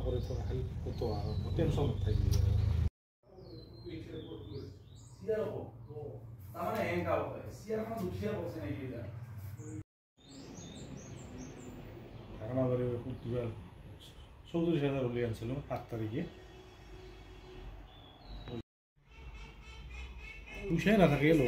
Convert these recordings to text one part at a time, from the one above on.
করে তো খালি কত আর টেনশন থাকি তামানে এঙ্কা হয় সিয়ার কোন দুখিয়া বসে নাই এটা কারণ আবার ফুটবল 34,000 হলে আনছিল 8 তারিখে পুষে না থাকে লো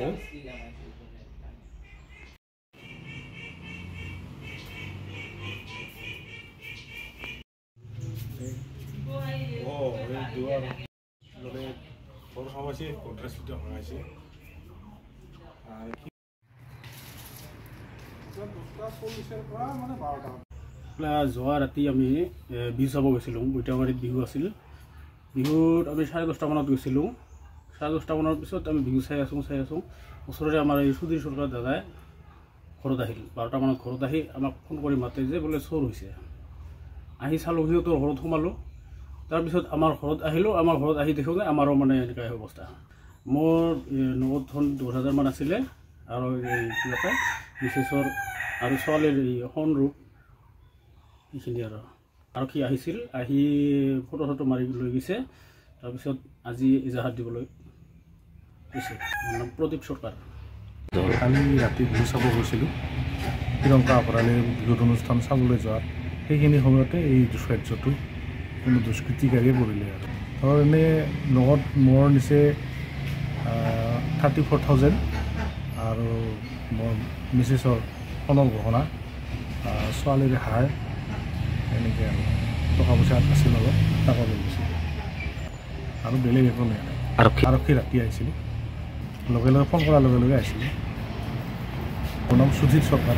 দুয়ার মানে বড় সমস্যা কন্ট্রাস্ট দিতে হয়েছে আর কি 10:40 পৰা মানে 12টা যোৱা ৰাতি আমি বিহু চাব গৈছিলোঁ বৈতামাৰীত বিহু আছিল বিহুত আমি 10:30 মানত গৈছিলোঁ 10:30 মানৰ পিছত আমি বিহু চাই আছোঁ ওচৰতে আমাৰ এই সুধীৰ চৰকাৰ দাদাই ঘৰত আহিল 12টা মানত ঘৰত আহি আমাক ফোন কৰি মাতে যে বোলে চোৰ হৈছে আহি চালোঁ সিহঁতৰ ঘৰত সোমালোঁ তাৰপিছত আমাৰ ঘৰত আহিলোঁ আমাৰ ঘৰত আহি দেখোঁ যে আমাৰো মানে এনেকুৱা অৱস্থা মোৰ নগদ ধন 10,000 মান আছিলে আৰু এই কিবা বিশেষৰ আৰু ছোৱালীৰ এই সনৰূপ এইখিনি আৰু কি আহিছিল আহি ফটো মাৰি লৈ গৈছে তাৰপিছত আজি ইজাহাত দিবলৈ কৈছে প্ৰদীপ চৰকাৰ কালি ৰাতি বিহু চাব গৈছিলোঁ শ্ৰীলংকা অপৰাধী বিহুত অনুষ্ঠান চাবলৈ যোৱাত সেইখিনি সময়তে এই দুষ্কাৰ্যটো কোনো দুষ্কৃতিকাৰীয়ে কৰিলে আৰু ধৰ এনে নগদ মোৰ নিচে 34,000 আৰু মোৰ মিছেছৰ সোণৰ গহনা ছোৱালীৰ হাৰ এনেকৈ আৰু টকা পইচা আছিল অলপ টকা লৈ গৈছিল আৰু বেলেগ একো নাই আৰক্ষী ৰাতি আহিছিলোঁ লগে লগে ফোন কৰাৰ লগে লগে আহিছিলোঁ মোৰ নাম সুধীৰ চৰকাৰ